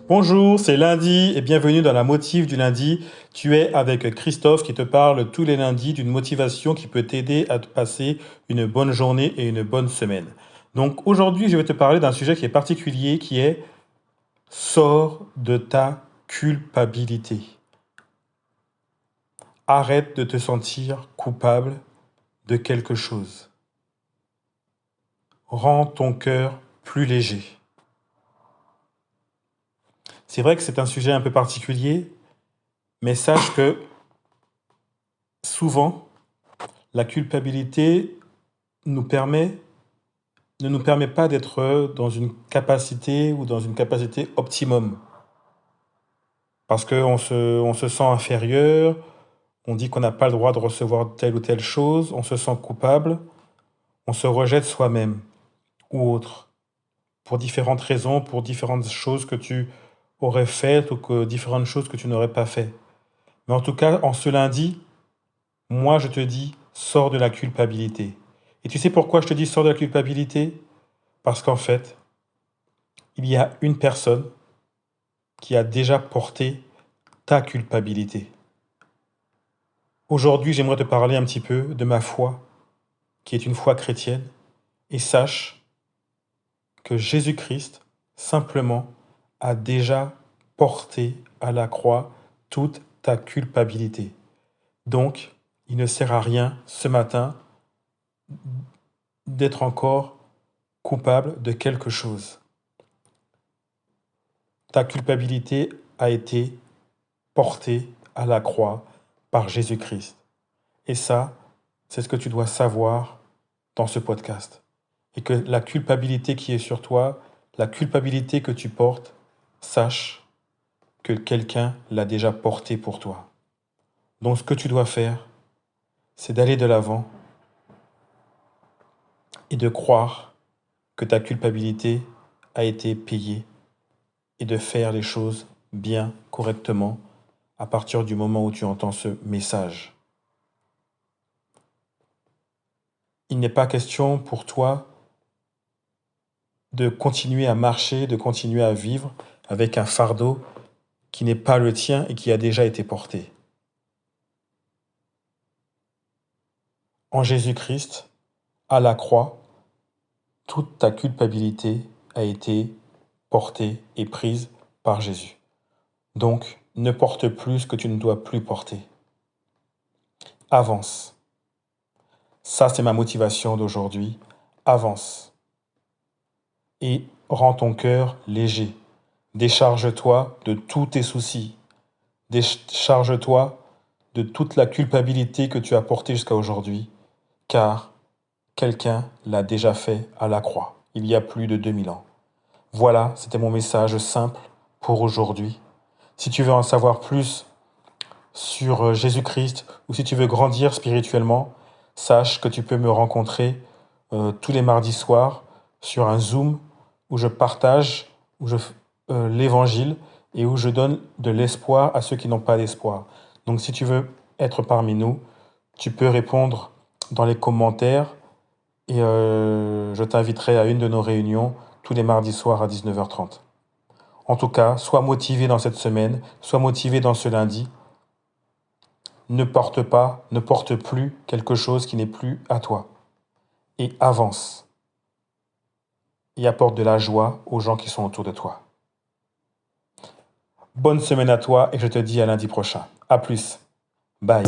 Bonjour, c'est lundi et bienvenue dans la motive du lundi. Tu es avec Christophe qui te parle tous les lundis d'une motivation qui peut t'aider à te passer une bonne journée et une bonne semaine. Donc aujourd'hui, je vais te parler d'un sujet qui est particulier qui est sors de ta culpabilité. Arrête de te sentir coupable de quelque chose. Rends ton cœur plus léger. C'est vrai que c'est un sujet un peu particulier, mais sache que souvent, la culpabilité ne nous permet pas d'être dans une capacité ou dans une capacité optimum. Parce on se sent inférieur, on dit qu'on n'a pas le droit de recevoir telle ou telle chose, on se sent coupable, on se rejette soi-même ou autre, pour différentes raisons, pour différentes choses que tu aurais faites ou que différentes choses que tu n'aurais pas fait. Mais en tout cas, en ce lundi, moi je te dis, sors de la culpabilité. Et tu sais pourquoi je te dis sors de la culpabilité? Parce qu'en fait, il y a une personne qui a déjà porté ta culpabilité. Aujourd'hui, j'aimerais te parler un petit peu de ma foi, qui est une foi chrétienne, et sache que Jésus-Christ, simplement, a déjà porté à la croix toute ta culpabilité. Donc, il ne sert à rien ce matin d'être encore coupable de quelque chose. Ta culpabilité a été portée à la croix par Jésus-Christ. Et ça, c'est ce que tu dois savoir dans ce podcast. Et que la culpabilité qui est sur toi, la culpabilité que tu portes, sache que quelqu'un l'a déjà portée pour toi. Donc ce que tu dois faire, c'est d'aller de l'avant et de croire que ta culpabilité a été payée et de faire les choses bien, correctement, à partir du moment où tu entends ce message. Il n'est pas question pour toi de continuer à marcher, de continuer à vivre avec un fardeau qui n'est pas le tien et qui a déjà été porté. En Jésus-Christ, à la croix, toute ta culpabilité a été portée et prise par Jésus. Donc, ne porte plus ce que tu ne dois plus porter. Avance. Ça, c'est ma motivation d'aujourd'hui. Avance. Et rends ton cœur léger. Décharge-toi de tous tes soucis. Décharge-toi de toute la culpabilité que tu as portée jusqu'à aujourd'hui, car quelqu'un l'a déjà fait à la croix, il y a plus de 2000 ans. Voilà, c'était mon message simple pour aujourd'hui. Si tu veux en savoir plus sur Jésus-Christ ou si tu veux grandir spirituellement, sache que tu peux me rencontrer tous les mardis soirs sur un Zoom où je partage l'évangile et où je donne de l'espoir à ceux qui n'ont pas d'espoir. Donc si tu veux être parmi nous, tu peux répondre dans les commentaires et je t'inviterai à une de nos réunions tous les mardis soirs à 19h30. En tout cas, sois motivé dans cette semaine, sois motivé dans ce lundi. Ne porte plus quelque chose qui n'est plus à toi. Et avance. Et apporte de la joie aux gens qui sont autour de toi. Bonne semaine à toi et je te dis à lundi prochain. À plus. Bye.